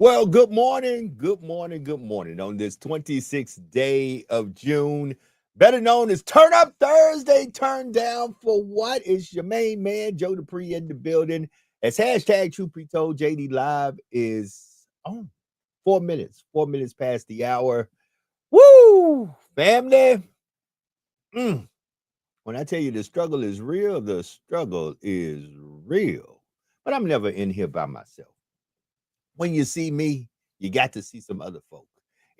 Well, good morning, good morning, good morning on this 26th day of June, better known as Turn Up Thursday, Turn Down for What? Is your main man, Joe Dupree, in the building. As hashtag Truth Be Told, JD Live is on 4 minutes past the hour. Woo! Family. Mm. When I tell you the struggle is real, the struggle is real. But I'm never in here by myself. When you see me, you got to see some other folk.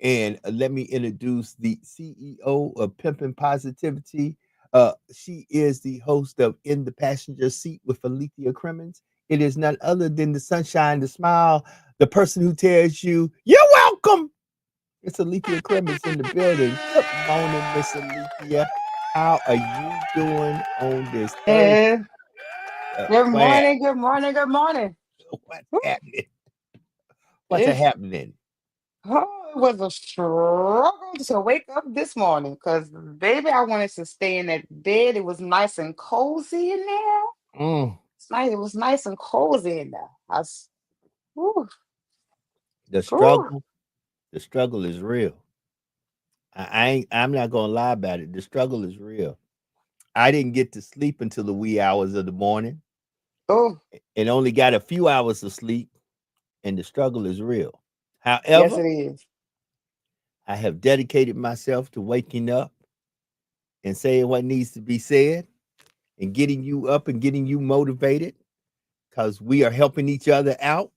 And let me introduce the CEO of Pimpin' Positivity. She is the host of In the Passenger Seat with Alethea Crimmins. It is none other than the sunshine, the smile, the person who tells you, you're welcome. It's Alethea Crimmins in the building. Good morning, Miss Alethea. How are you doing on this Thursday? Yeah. Good What, morning, good morning, good morning. what's Whew. happening? What's It's, happening? it was a struggle to wake up this morning because, baby, I wanted to stay in that bed. It was nice and cozy in there. Mm. It's nice. It was nice and cozy in there. Whew, The whew. struggle, the struggle is real. I'm not gonna lie about it. The struggle is real. I didn't get to sleep until the wee hours of the morning Oh, and only got a few hours of sleep, and the struggle is real. yes, However, it is. I have dedicated myself to waking up and saying what needs to be said and getting you up and getting you motivated because we are helping each other out.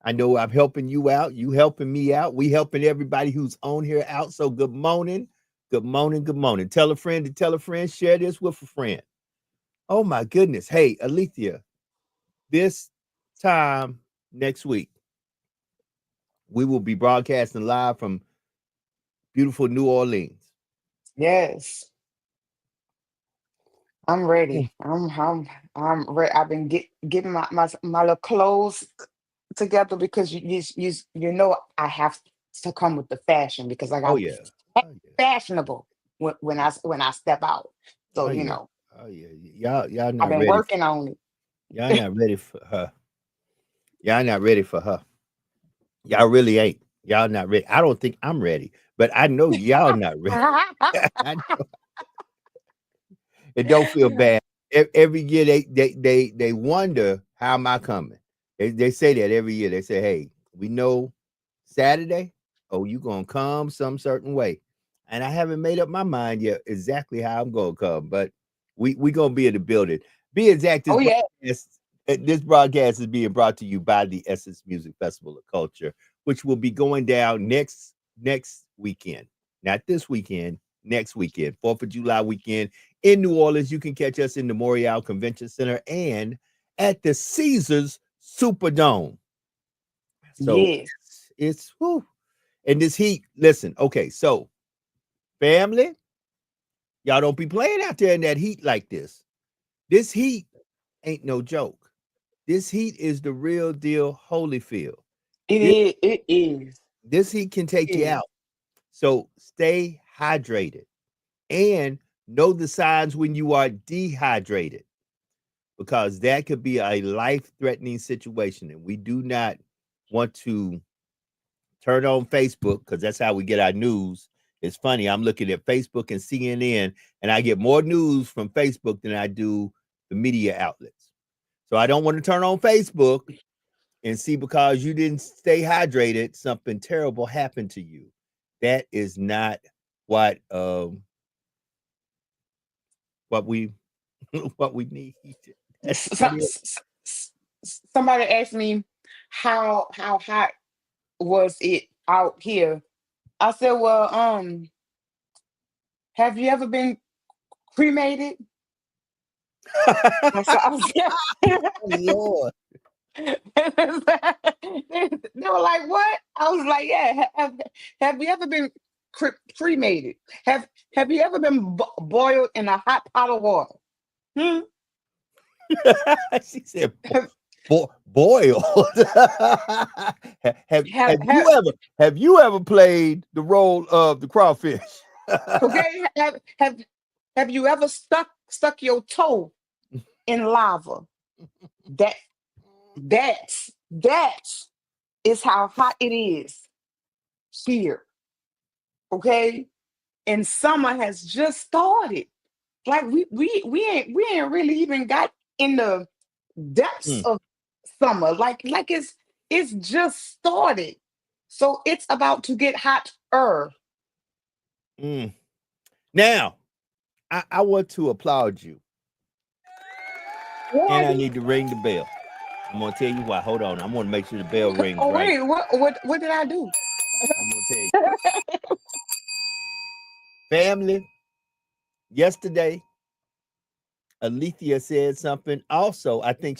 I know I'm helping you out. You helping me out. We helping everybody who's on here out. So good morning. Good morning. Good morning. Tell a friend to tell a friend. Share this with a friend. Oh my goodness. Hey, Alethea, this time next week, we will be broadcasting live from beautiful New Orleans. Yes, I'm Mm. ready. I'm ready. I've been getting my little clothes together because you know I have to come with the fashion because I Oh got yeah. Oh yeah. fashionable when I step out. So Oh yeah. you know Oh yeah. Y'all I've not been ready. working on it. Y'all not ready for her. Y'all not ready for her. Y'all really ain't. Y'all not ready. I don't think I'm ready, but I know y'all not ready. I know. And don't feel bad. Every year they wonder how am I coming. They say that every year. They say, "Hey, we know Saturday. Oh, you gonna come some certain way," and I haven't made up my mind yet exactly how I'm gonna come, but we gonna be in the building. Be exact. Oh yeah, This broadcast is being brought to you by the Essence Music Festival of Culture, which will be going down next weekend. Not this weekend, next weekend, 4th of July weekend in New Orleans. You can catch us in the Morial Convention Center and at the Caesars Superdome. So yes. it's whew. And this heat, listen, okay, so family, y'all don't be playing out there in that heat like this. This heat ain't no joke. This heat is the real deal Holyfield. It This is. It is. this heat can take It you is. out. So stay hydrated and know the signs when you are dehydrated because that could be a life-threatening situation. And we do not want to turn on Facebook because that's how we get our news. It's funny. I'm looking at Facebook and CNN, and I get more news from Facebook than I do the media outlets. So I don't want to turn on Facebook and see because you didn't stay hydrated, something terrible happened to you. That is not what what we what we need. That's S- not s- it. s- Somebody asked me how hot was it out here. I said, well, have you ever been cremated? I was Oh Lord. they were like, "What?" I was like, "Yeah. Have you ever been cremated? Have you ever been boiled in a hot pot of water? Hmm? She said boiled. Have, have Have you ever played the role of the crawfish? okay? Have you ever stuck your toe in lava? That that's is how hot it is here. Okay. And summer has just started. Like we ain't really even got in the depths Mm, of summer. Like it's just started. So it's about to get hotter. mm. Now, I want to applaud you, What and I I do? need to ring the bell. I'm gonna tell you why. Hold on. I'm gonna make sure the bell rings Oh right. wait, what did I do? I'm gonna tell you, family. Yesterday, Alethea said something. Also, I think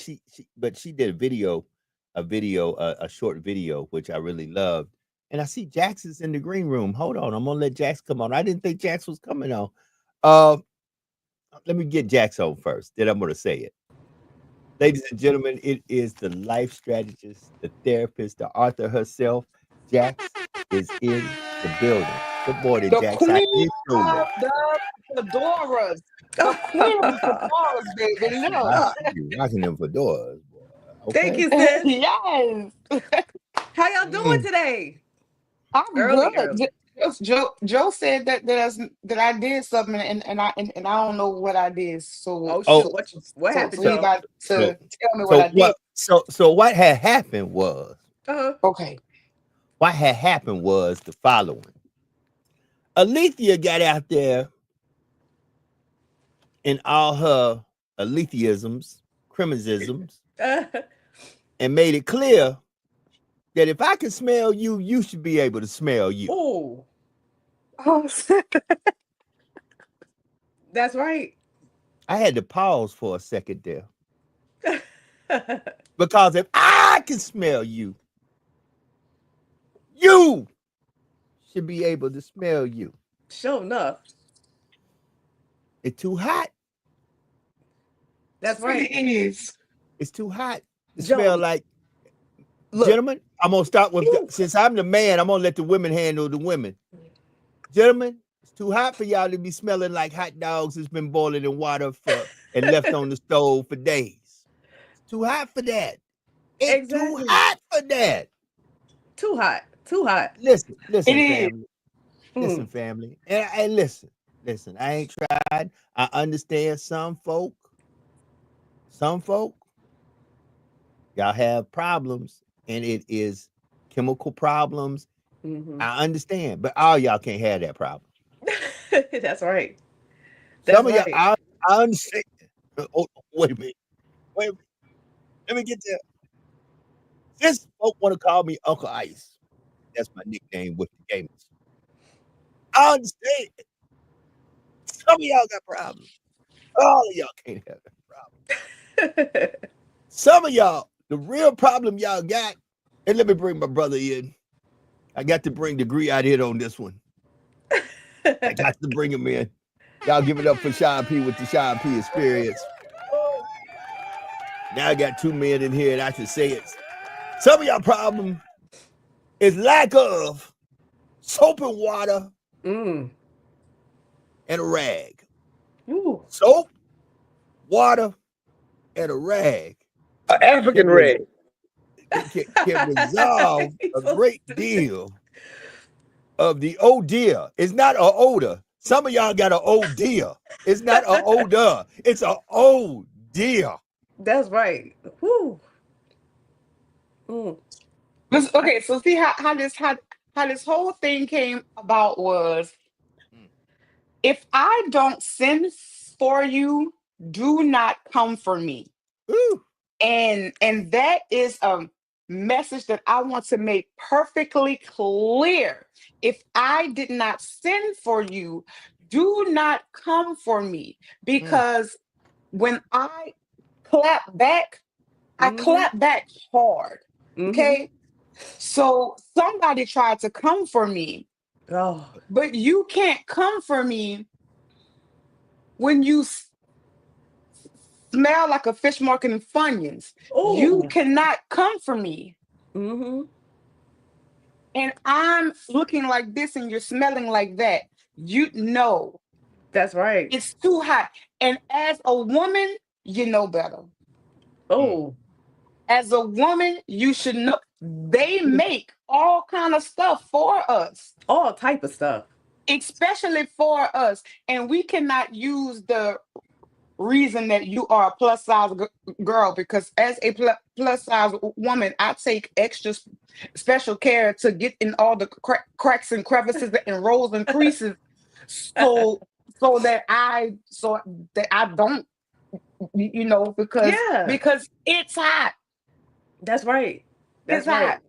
but she did a short video, which I really loved. And I see Jax is in the green room. Hold on, I'm gonna let Jax come on. I didn't think Jax was coming on. Uh, let me get Jax on first. Then I'm gonna say it. Ladies and gentlemen, it is the life strategist, the therapist, the author herself. Jax is in the building. Good morning, The Jax. How queen you doing? of the fedoras. The queen of the fedoras, baby. Look. You rocking them fedoras, boy. Thank Okay. you, sis. Yes. How y'all doing Mm. today? I'm Early, good. early. Joe said that I did something and I don't know what I did. Oh Oh, shoot! What So happened, he so Joe? about so to tell me what I did. so what had happened was Okay. the following. Alethea got out there in all her Aletheisms, criminisms, Uh, and made it clear that if I can smell you, you should be able to smell you. oh, Oh, that's right. I had to pause for a second there. Because if I can smell you, you should be able to smell you. Sure enough. It's too hot. That's it right. is. It's too hot to smell Joe, like. look. Gentlemen, I'm gonna start with Ooh. since I'm the man, I'm gonna let the women handle the women. Gentlemen, it's too hot for y'all to be smelling like hot dogs that's been boiling in water and left on the stove for days. It's too hot for that. It's too Exactly. hot for that. Too hot. Too hot. Listen, It listen, is. family. Listen, Mm. family. And listen. I ain't tried. I understand some folk, y'all have problems, and it is chemical problems. Hmm. I understand, but all y'all can't have that problem. That's right. That's Some of y'all, right. I understand. Oh, wait a minute. Wait a minute. Let me get there. This folk want to call me Uncle Ice. That's my nickname with the gamers. I understand. Some of y'all got problems. All of y'all can't have that problem. Some of y'all, the real problem y'all got, and let me bring my brother in. I got to bring Degree out here on this one. I got to bring him in. Y'all give it up for Sean P with the Sean P experience. Now I got two men in here, and I can say it. Some of y'all problem is lack of soap and water Mm. and a rag. Ooh. Soap, water, and a rag African can, red. can resolve a So great stupid. deal of the oh dear. It's not a odor. Some of y'all got a oh dear. It's not a odor. It's a oh dear. That's right. Woo. Mm. Okay, so see how this whole thing came about was Mm. if I don't send for you, do not come for me. Ooh. And that is a message that I want to make perfectly clear. If I did not send for you, do not come for me, Mm. because when I Mm-hmm. clap back hard. Mm-hmm. Okay? So somebody tried to come for me, Oh. but you can't come for me when you smell like a fish market in Funyuns. You Oh. cannot come for me. Mm-hmm. And I'm looking like this and you're smelling like that. You know, That's right. it's too hot. And as a woman, you know better. Mm. Oh. As a woman, you should know they make all kind of stuff for us, All type of stuff. especially for us, and we cannot use the reason that you are a plus size girl, because as a plus size woman, I take extra special care to get in all the cracks and crevices and rolls and creases, so so that I don't, Yeah, because it's hot. that's right. It's That's right. hot.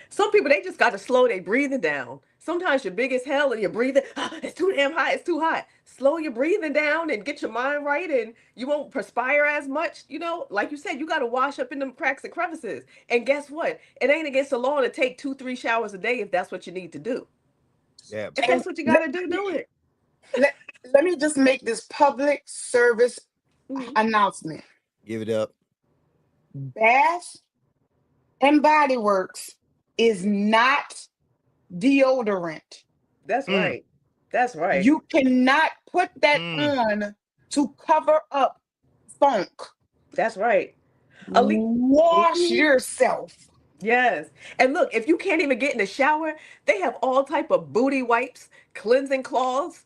Some people, they just got to slow their breathing down. Sometimes you're big as hell and you're breathing, it's too damn hot, it's too hot. Slow your breathing down and get your mind right, and you won't perspire as much. Like you said, you got to wash up in them cracks and crevices. And guess what? It ain't against the law to take 2-3 showers a day if that's what you need to do. Yeah. If And that's what you got to do, do it. let, let me just make this public service Mhm. announcement. Give it up. Bath and Body Works is not deodorant. That's Mm. right. That's right. You cannot put that Mm. on to cover up funk. That's right. Ali- Wash Mhm. yourself. Yes. And look, if you can't even get in the shower, they have all type of booty wipes, cleansing cloths.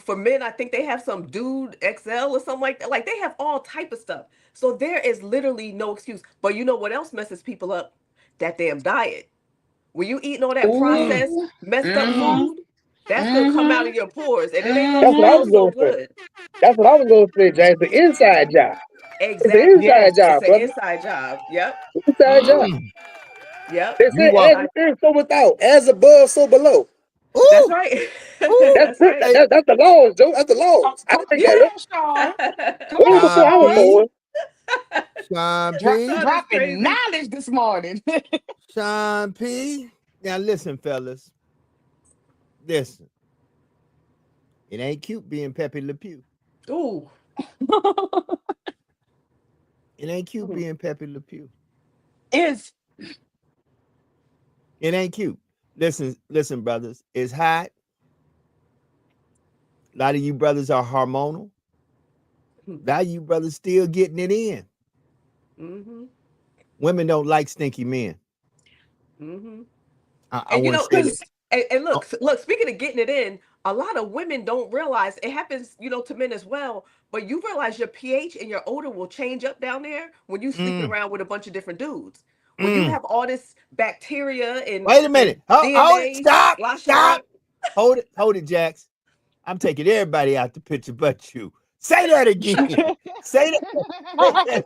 For men, I think they have some Dude XL or something like that. Like, they have all type of stuff. So there is literally no excuse. But you know what else messes people up? That damn diet. When you eating all that processed, Ooh. messed up Mm-hmm. food, that's gonna come out Mm-hmm. of your pores, and it ain't gonna That's what I smell was Mm-hmm. so gonna say. good. That's what I was gonna say, James. The inside job. It's an Exactly. inside Yes. job, It's an brother. inside job. Yep. Inside job. Mm. Yep. They You say walk. as within, so without. As above, so below. That's Ooh. right. Ooh. That's That's right. Hey, that's the laws, Joe. That's the laws. I Come didn't make that up. on, Sean. Come Way on, before I Sean was Sean. P. born. Sean P. That is Dropping crazy. knowledge this morning. Sean P. Now listen, fellas. Listen. It ain't cute being Pepe Le Pew. Ooh. It ain't cute Mhm. being Pepe Le Pew. Is It ain't cute. Listen, brothers. It's hot. A lot of you brothers are hormonal. A lot of you brothers still getting it in. Mm-hmm. Women don't like stinky men. Mm-hmm. I And want to say that. because and Oh, look, speaking of getting it in, a lot of women don't realize it happens, to men as well. But you realize your pH and your odor will change up down there when you sleeping mm, around with a bunch of different dudes. When you mm. have all this bacteria and Wait a minute. Hold it. DNA Stop. sloshing Stop. around. Hold it, Jax. I'm taking everybody out the picture but you. Say that again. Say that. Say that.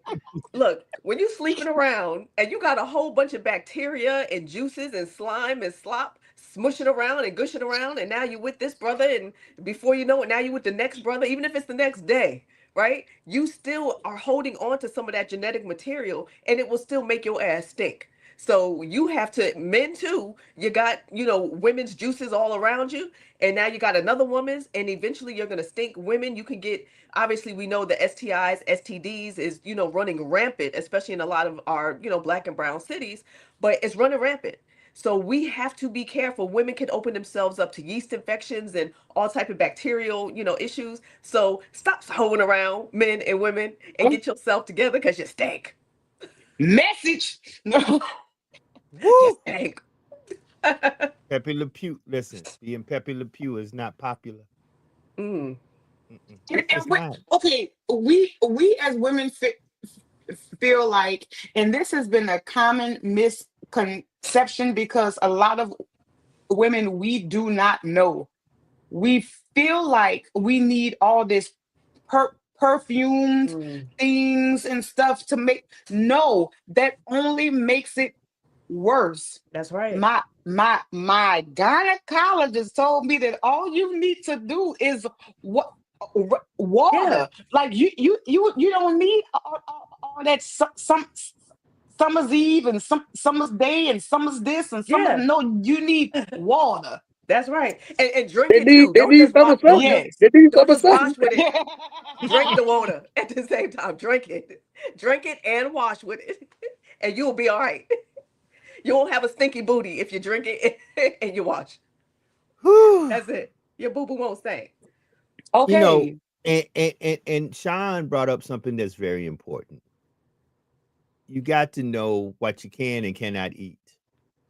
Look, when you sleeping around and you got a whole bunch of bacteria and juices and slime and slop smushing around and gushing around, and now you with this brother, and before you know it, now you with the next brother, even if it's the next day, right? You still are holding on to some of that genetic material, and it will still make your ass stink. So you have to, men too, you got, women's juices all around you, and now you got another woman's, and eventually you're gonna stink. Women, you can get, obviously we know the STIs, STDs is, running rampant, especially in a lot of our, black and brown cities, but it's running rampant. So we have to be careful. Women can open themselves up to yeast infections and all type of bacterial, issues. So stop hoeing around, men and women, and get yourself together because you stink. message. No. You Woo. stink. Pepe Le Pew. Listen, being Pepe Le Pew is not popular. Mm, It's We, not. okay, we as women feel like, and this has been a common misconception, because a lot of women, we do not know. We feel like we need all this perfumes, mm. things and stuff to make. No, that only makes it worse. That's right. My gynecologist told me that all you need to do is what Yeah, water. Like you don't need all that some summer's eve and summer's day and summer's this and summer's, yeah. no, you need water. That's right. And drink They it need too. they Don't need just some wash. of something. Yes. They need Don't some of just something. wash with it. Drink the water at the same time. Drink it. Drink it and wash with it. And you'll be all right. You won't have a stinky booty if you drink it and you wash. Whew. That's it. Your boo boo won't stink. You know, Okay. and Sean brought up something that's very important. you got to know what you can and cannot eat.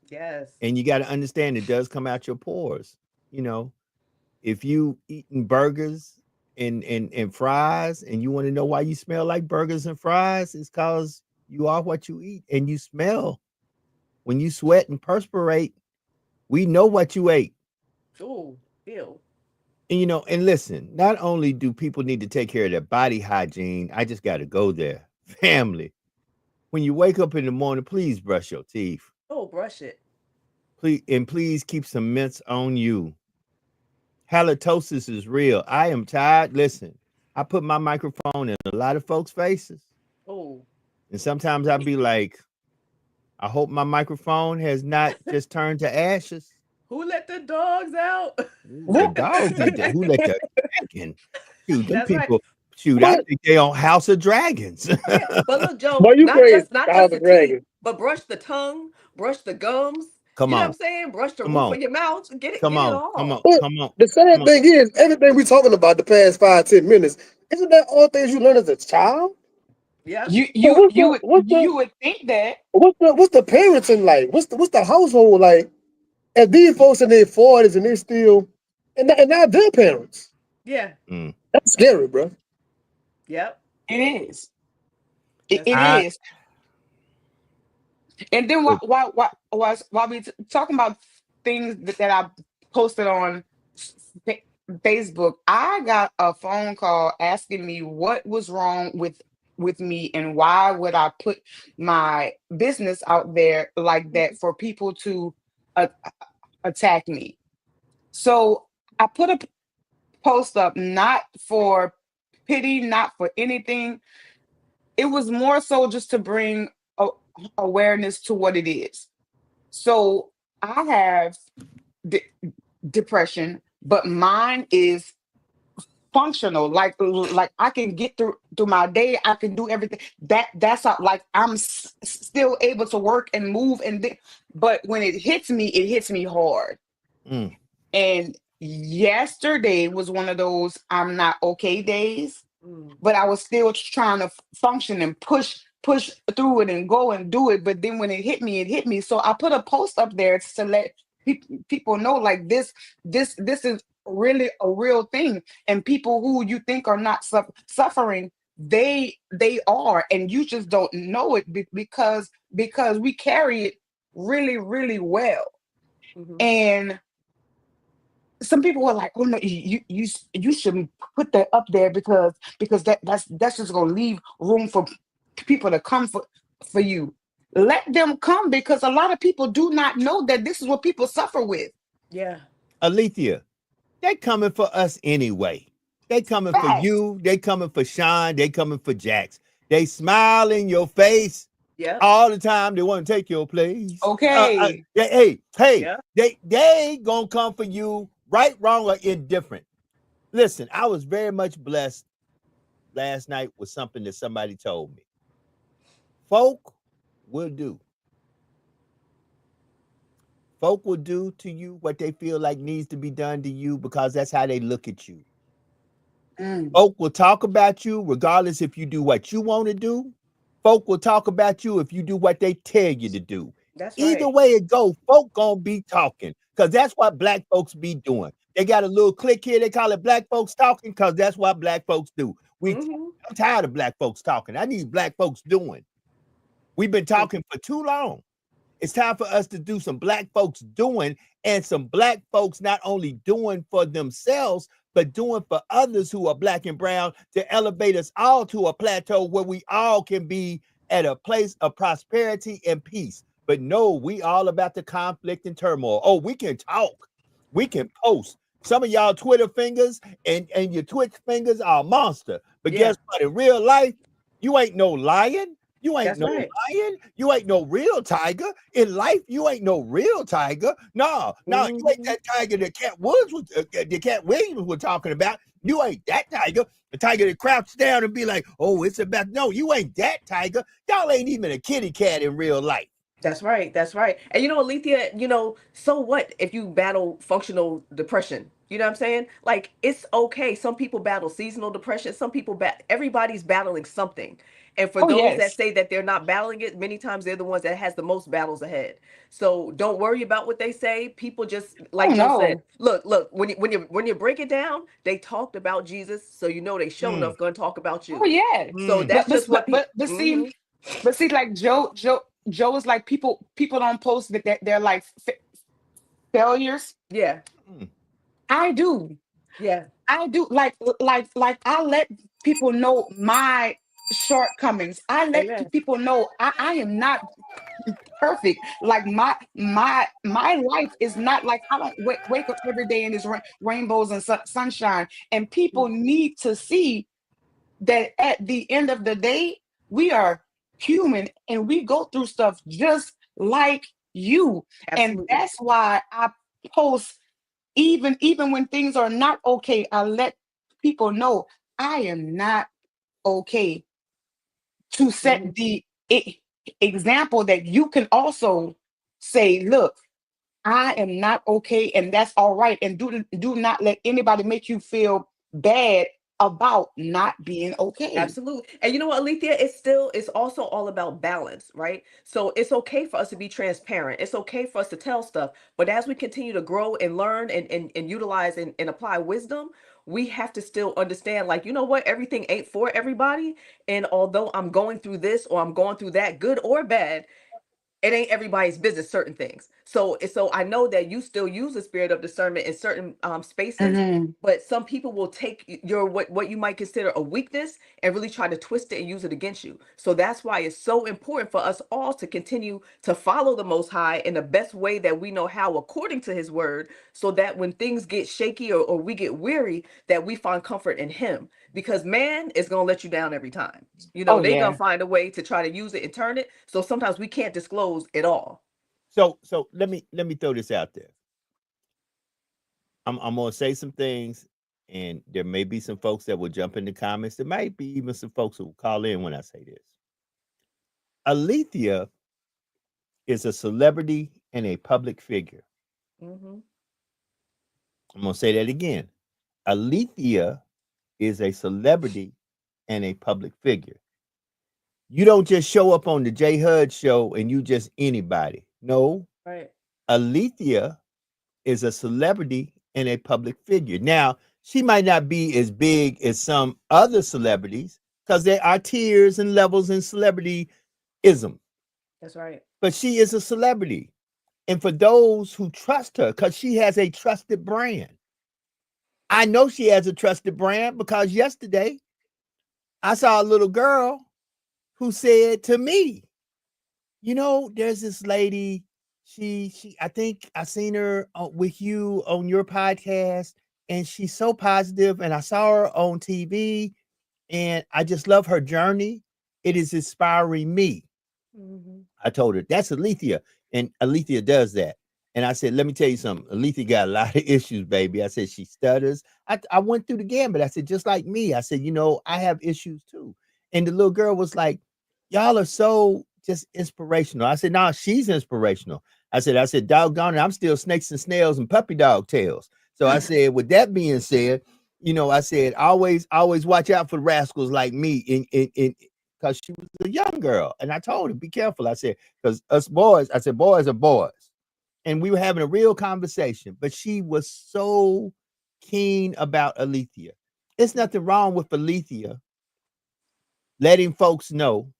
Yes. And you got to understand it does come out your pores. You know, if you eating burgers and fries and you want to know why you smell like burgers and fries, it's because you are what you eat and you smell. When you sweat and perspirate, we know what you ate. Oh, ew. And you know, and listen, not only do people need to take care of their body hygiene, I just got to go there. Family, when you wake up in the morning, please brush your teeth. Oh, brush it. Please, and please keep some mints on you. Halitosis is real. I am tired. Listen, I put my microphone in a lot of folks' faces. Oh, And sometimes I'll be like, I hope my microphone has not just turned to ashes. who let the dogs out? Ooh, the dog did that. Who let the dragon? Shoot, them That's right. people. Shoot, I But think they on House of Dragons. Yeah, but look, Joe, boy, you not crazy, just not the just House the of teeth, Dragons. but brush the tongue, brush the gums. Come You know what I'm on, saying? Brush the come roof on, of your mouth. Get come it on, come on, all. But come on, the come sad on. thing is, everything we talking about the past 5, 10 minutes, isn't that all things you learn as a child? Yep. You So you you would you would think that. what's the parenting like? What's the household like? And these folks in their 40s and they still and now their parents. Yeah. Mm. That's scary, bro. Yep. It is. It, That's it right. I is. And then while we talking about things that I posted on Fa- Facebook, I got a phone call asking me what was wrong with me and why would I put my business out there like that for people to uh, attack me. So I put a post up not for pity, not for anything. It was more so just to bring a, awareness to what it is. So I have de- depression, but mine is functional. Like I can get through my day. I can do everything. That's how, like I'm still able to work and move but when it hits me hard. mm, And yesterday was one of those I'm not okay days, Mm. but I was still trying to function and push through it and go and do it. But then when it hit me. So I put a post up there to let people know like this is really a real thing, and people who you think are not suffering, they are, and you just don't know it because we carry it really well. Hmm. And some people were like, "Oh no, you shouldn't put that up there because that's just gonna leave room for people to come for you. Let them come because a lot of people do not know that this is what people suffer with. Yeah. Alethea, they coming for us anyway. They coming for Facts. you. They coming for Sean. They coming for Jax. They smile in your face Yep. all the time. They want to take your place. Okay. Hey, Yep. they gonna come for you, right, wrong, or indifferent. Listen, I was very much blessed last night with something that somebody told me. Folk will do. Folk will do to you what they feel like needs to be done to you because that's how they look at you. Mm, Folk will talk about you regardless if you do what you want to do. Folk will talk about you if you do what they tell you to do. That's Either right. way it go, folk gonna be talking because that's what black folks be doing. They got a little click here. They call it black folks talking because that's what black folks do. Hmm. I'm tired of black folks talking. I need black folks doing. We've been talking for too long. It's time for us to do some black folks doing and some black folks not only doing for themselves, but doing for others who are black and brown to elevate us all to a plateau where we all can be at a place of prosperity and peace. But no, we all about the conflict and turmoil. Oh, we can talk, we can post. Some of y'all Twitter fingers and your Twitch fingers are a monster. But Yeah. guess what? In real life, you ain't no lion. You ain't That's no right. lion. You ain't no real tiger. In life, you ain't no real tiger. No, you ain't Hmm. that tiger that Cat Williams was talking about. You ain't that tiger. The tiger that crouches down and be like, oh, it's about, no, you ain't that tiger. Y'all ain't even a kitty cat in real life. That's right. That's right. And Alethea, so what if you battle functional depression? You know what I'm saying? Like, it's okay. Some people battle seasonal depression. Some people everybody's battling something. And for Oh those that yes. say that they're not battling it, many times they're the ones that has the most battles ahead. So don't worry about what they say. People just, like Oh Joe said, no. look, when you break it down, they talked about Jesus, so you know they sure Mm, enough gonna talk about Oh you. yeah. So mm. that's just what people. But see, like Joe is like people don't post that they're like failures. Yeah, Mm. I do. yeah, I do like I let people know my shortcomings. I let amen. people know I am not perfect. Like my life is not like I don't wake up every day and there's rainbows and sunshine. And people need to see that at the end of the day, we are human and we go through stuff just like you. And Absolutely. that's why I post even when things are not okay. I let people know I am not okay, to set Mhm. the example that you can also say, look, I am not okay, and that's all right. And do not let anybody make you feel bad about not being okay. Absolutely. And you know what, Alethea, it's also all about balance, right? So it's okay for us to be transparent. It's okay for us to tell stuff. But as we continue to grow and learn and utilize and apply wisdom, we have to still understand, like, you know what, everything ain't for everybody. And although I'm going through this or I'm going through that, good or bad, it ain't everybody's business, certain things. So I know that you still use the spirit of discernment in certain spaces, Mhm. but some people will take your what you might consider a weakness and really try to twist it and use it against you. So that's why it's so important for us all to continue to follow the Most High in the best way that we know how, according to His Word, so that when things get shaky or we get weary, that we find comfort in Him. Because man is gonna let you down every time. Oh They're gonna yeah. find a way to try to use it and turn it. So sometimes we can't disclose it all. So let me throw this out there. I'm gonna say some things, and there may be some folks that will jump in the comments. There might be even some folks who will call in when I say this. Alethea is a celebrity and a public figure. Mm-hmm. I'm gonna say that again. Alethea is a celebrity and a public figure. You don't just show up on the J Hud show and you just anybody. No, Right. Alethea is a celebrity and a public figure. Now, she might not be as big as some other celebrities because there are tiers and levels in celebrityism, That's right. but she is a celebrity. And for those who trust her, because she has a trusted brand, I know she has a trusted brand because yesterday I saw a little girl who said to me, there's this lady. She. I think I seen her with you on your podcast, and she's so positive. And I saw her on TV, and I just love her journey. It is inspiring me. Mm-hmm. I told her that's Alethea, and Alethea does that. And I said, let me tell you something. Alethea got a lot of issues, baby. I said she stutters. I went through the gambit. I said, just like me. I said, I have issues too. And the little girl was like, y'all are so just inspirational. I said, no, she's inspirational. I said, doggone it, I'm still snakes and snails and puppy dog tails. So I said, with that being said, I said, always watch out for rascals like me in because she was a young girl. And I told her, be careful. I said, because us boys, I said, boys are boys. And we were having a real conversation, but she was so keen about Alethea. It's nothing wrong with Alethea letting folks know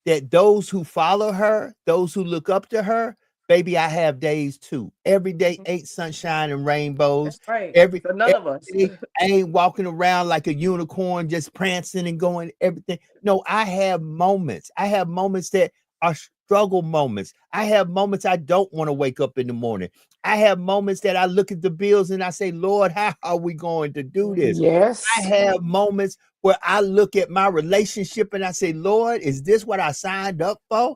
that those who follow her, those who look up to her, baby, I have days too. Every day ain't sunshine and rainbows. That's right. Every, So none every of us. day I ain't walking around like a unicorn, just prancing and going everything. No, I have moments. I have moments that are struggle moments. I have moments I don't want to wake up in the morning. I have moments that I look at the bills and I say, Lord, how are we going to do this? I Yes. have moments where I look at my relationship and I say, Lord, is this what I signed up for?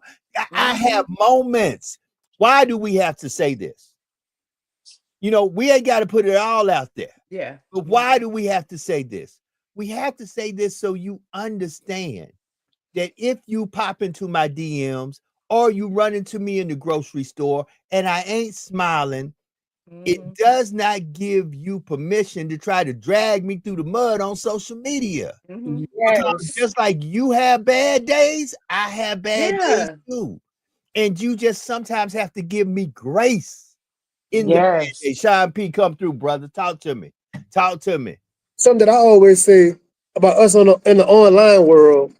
I have moments. Why do we have to say this? We ain't got to put it all out there. Yeah. But why do we have to say this? We have to say this so you understand that if you pop into my DMs or you run into me in the grocery store and I ain't smiling, it does not give you permission to try to drag me through the mud on social media. Mhm. Because Yes. just like you have bad days, I have bad days Yeah. too. And you just sometimes have to give me grace in the bad Yes. days. Sean P, come through, brother. Talk to me. Talk to me. Something that I always say about us in the online world.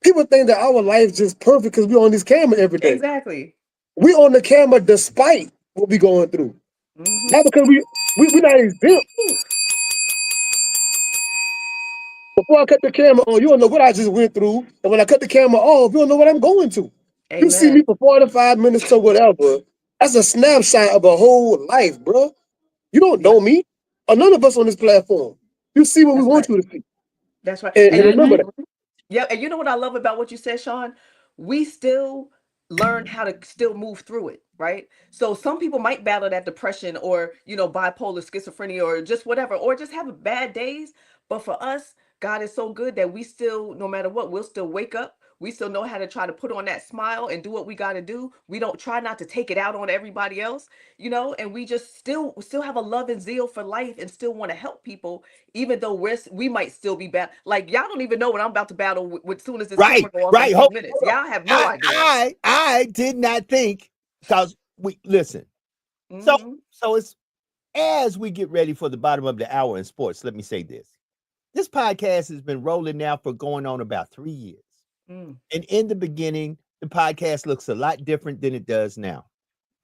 People think that our life is just perfect because we're on this camera every day. Exactly. We on the camera despite what we going through. Mhm. Not because we not exempt. Before I cut the camera on, you don't know what I just went through. And when I cut the camera off, you don't know what I'm going to. You see me Amen. for 45 minutes or whatever. That's a snapshot of a whole life, bro. You don't Yeah. know me or none of us on this platform. You see what we That's want right. you to see. That's right. And And you remember that. Yeah, and you know what I love about what you said, Sean? We still learn how to still move through it, right? So some people might battle that depression or, bipolar schizophrenia or just whatever, or just have bad days. But for us, God is so good that we still, no matter what, we'll still wake up. We still know how to try to put on that smile and do what we got to do. We don't try not to take it out on everybody else, and we just still have a love and zeal for life and still want to help people, even though we might still be bad. Like y'all don't even know what I'm about to battle with soon as this camera go off in a Right. few minutes. Y'all have no I, idea. I did not think, because we listen. So Hmm. it's as we get ready for the bottom of the hour in sports, let me say this. This podcast has been rolling now for going on about 3 years. Mm. And in the beginning, the podcast looks a lot different than it does now.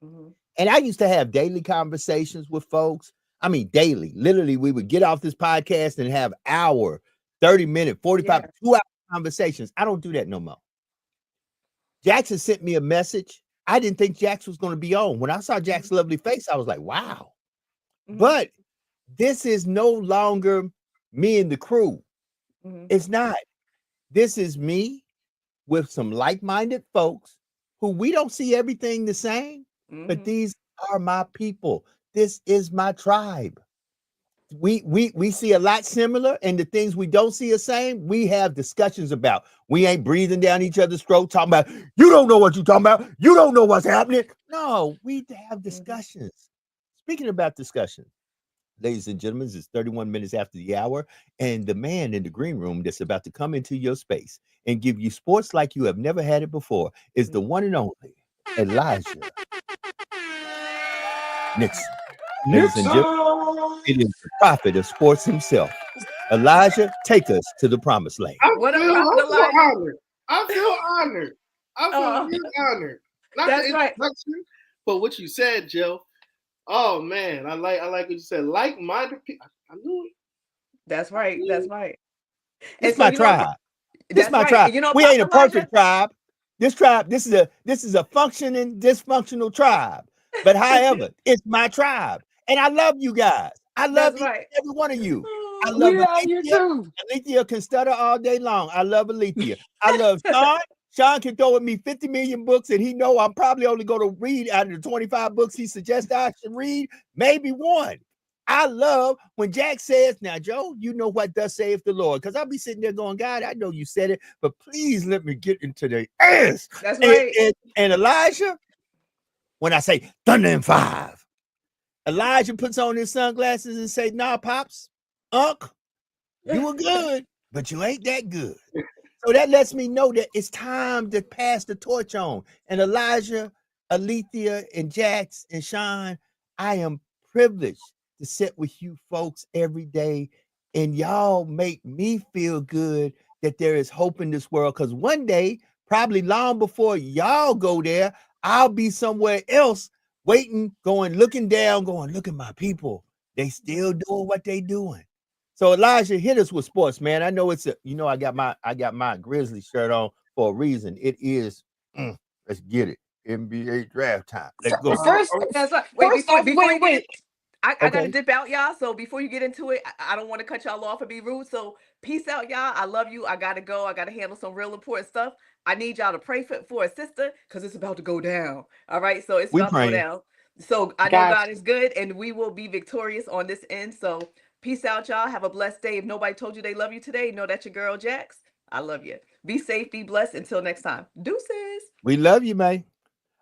Hmm. And I used to have daily conversations with folks. I mean, daily. Literally, we would get off this podcast and have hour, 30-minute, 45, Yeah. 2-hour conversations. I don't do that no more. Jackson sent me a message. I didn't think Jax was going to be on. When I saw Jack's lovely face, I was like, wow. Mhm. But this is no longer me and the crew. Mhm. It's not. This is me with some like-minded folks who we don't see everything the same, but Mhm. these are my people. This is my tribe. We see a lot similar, and the things we don't see the same, we have discussions about. We ain't breathing down each other's throat, talking about, you don't know what you're talking about. You don't know what's happening. No, we have discussions. Speaking about discussion, ladies and gentlemen, it's 31 minutes after the hour, and the man in the green room that's about to come into your space and give you sports like you have never had it before is the one and only Elijah Nixon. Ladies and gentlemen, it is the prophet of sports himself. Elijah, take us to the promised land. What up, Prophet Elijah? Honored. I feel honored. I feel real honored. Not That's the right. introduction, but what you said, Joe. Oh man, I like what you said. Like-minded people. I knew it. That's right. That's right. This And is so my tribe. This is that's my right. tribe. And We ain't a Prophet Elijah, perfect tribe. This tribe, this is a functioning, dysfunctional tribe. But however, it's my tribe. And I love you guys. I love that's each right. and every one of you. I Oh, love We love you Alethea. too. Alethea can stutter all day long. I love Alethea. I love Sean. Sean can throw at me 50 million books, and he know I'm probably only going to read out of the 25 books he suggests I should read, maybe one. I love when Jack says, now, Joe, you know what thus saith the Lord. Because I'll be sitting there going, God, I know you said it, but please let me get into the ass. That's right. And Elijah, when I say thunder and five, Elijah puts on his sunglasses and say, nah, Pops, Unc, you were good, but you ain't that good. So that lets me know that it's time to pass the torch on. And Elijah, Alethea, and Jax, and Sean, I am privileged to sit with you folks every day. And y'all make me feel good that there is hope in this world. Because one day, probably long before y'all go there, I'll be somewhere else waiting, looking down, going, look at my people. They still doing what they doing. So Elijah, hit us with sports, man. I know it's I got my Grizzly shirt on for a reason. It is let's get it. NBA draft time. Let's go. First, That's right. Wait, first before off, before you get wait. it, I gotta Okay. dip out, y'all. So before you get into it, I don't want to cut y'all off and be rude. So peace out, y'all. I love you. I gotta go. I gotta handle some real important stuff. I need y'all to pray for a sister because it's about to go down. All right. So it's We about to go praying. down. So I know Gotcha. God is good and we will be victorious on this end. So peace out, y'all. Have a blessed day. If nobody told you they love you today, know that your girl Jax. I love you. Be safe, be blessed. Until next time. Deuces. We love you, man.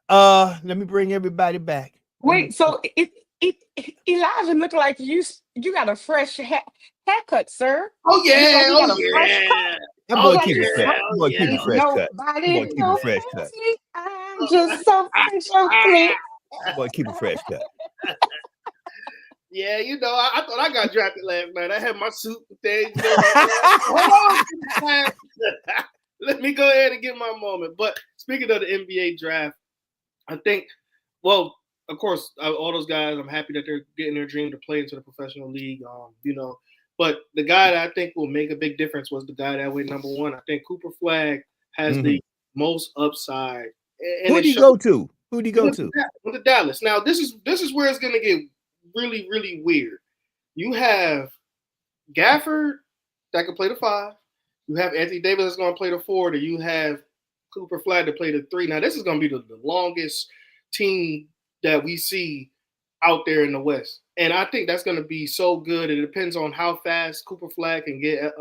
Let me bring everybody back. Wait, so Elijah look like you got a fresh haircut, sir. Oh Look like yeah, you oh got a fresh cut. yeah, That oh boy Like keep it yeah, fresh. some, That oh boy keep yeah. it fresh cut. That boy nobody keep it knows fresh cut. me. I'm just so fresh. That boy keep it fresh cut. Yeah, you know, I thought I got drafted last night. I had my suit and things. You know, hold on, let me go ahead and get my moment. But speaking of the NBA draft, I think, well, of course, all those guys, I'm happy that they're getting their dream to play into the professional league. You know, but the guy that I think will make a big difference was the guy that went number one. I think Cooper Flag has the most upside. Who'd he go to? Who'd he go to? Went to Dallas. Now this is where it's going to get really, really weird. You have Gafford that can play the 5. You have Anthony Davis that's going to play the 4. And you have Cooper Flag to play the 3. Now this is going to be the longest team that we see out there in the West. And I think that's going to be so good. It depends on how fast Cooper Flag can get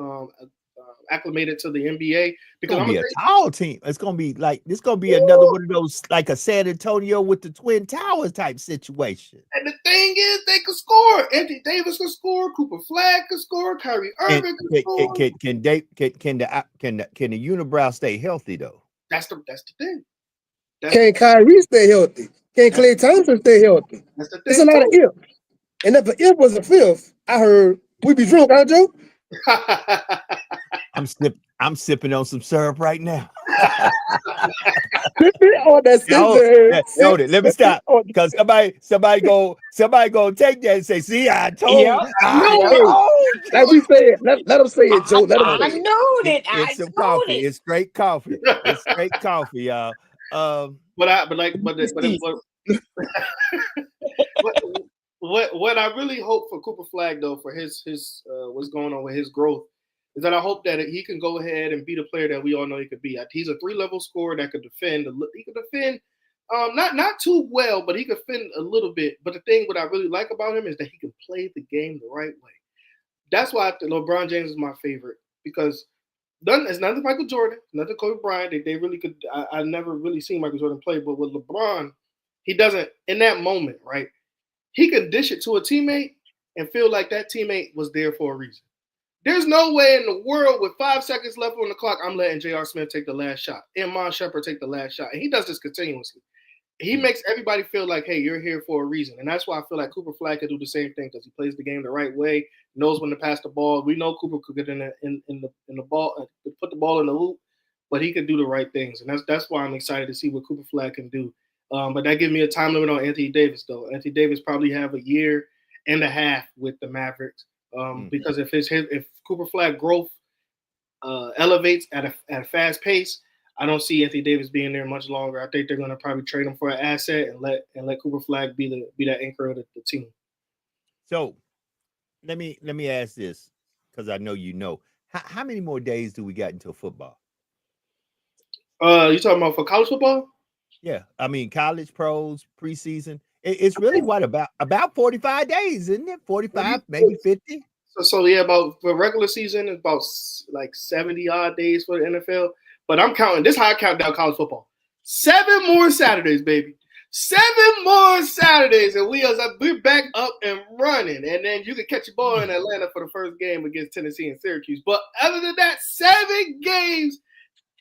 acclimated to the NBA. Because It's gonna be a tall team. It's gonna be like this. Gonna be another one of those like a San Antonio with the Twin Towers type situation. And the thing is, they could score. Anthony Davis could score. Cooper Flag could score. Kyrie Irving could score. Can the unibrow stay healthy though? That's the thing. Can Kyrie stay healthy? Can Klay Thompson stay healthy? That's the thing. There's a lot of ifs. And if an if was a fifth, I heard we'd be drunk, huh, Joe? I'm sipping on some syrup right now. Hold it. Let me stop. Because somebody go take that and say, see, I told you. Like we said, let them say it, Joe. Let them say I knew it. It's some coffee. It's straight coffee. It's straight coffee, y'all. What I really hope for Cooper Flag though, for his what's going on with his growth, is that I hope that he can go ahead and be the player that we all know he could be. He's a 3-level scorer that could defend. He could defend, not too well, but he could defend a little bit. But the thing what I really like about him is that he can play the game the right way. That's why LeBron James is my favorite, because it's nothing Michael Jordan, nothing Kobe Bryant. They really could. I never really seen Michael Jordan play, but with LeBron, he doesn't in that moment, right? He can dish it to a teammate and feel like that teammate was there for a reason. There's no way in the world with 5 seconds left on the clock, I'm letting J.R. Smith take the last shot, Iman Shumpert take the last shot. And he does this continuously. He makes everybody feel like, hey, you're here for a reason. And that's why I feel like Cooper Flag could do the same thing, because he plays the game the right way, knows when to pass the ball. We know Cooper could get in the ball, put the ball in the hoop, but he could do the right things. And that's why I'm excited to see what Cooper Flag can do. But that gives me a time limit on Anthony Davis, though. Anthony Davis probably have a year and a half with the Mavericks. Because if Cooper Flag growth elevates at a fast pace, I don't see Anthony Davis being there much longer. I think they're going to probably trade him for an asset and let Cooper Flag be that anchor of the team. So let me ask this, because I know you know. How many more days do we got until football? You talking about for college football? Yeah, I mean college, pros, preseason. It's really what about 45 days, isn't it? 45, maybe 50. So yeah, about for regular season, it's about like 70 odd days for the NFL. But I'm counting. This is how I count down college football. 7 more Saturdays, baby. 7 more Saturdays, and we're back up and running. And then you can catch a ball in Atlanta for the first game against Tennessee and Syracuse. But other than that, 7 games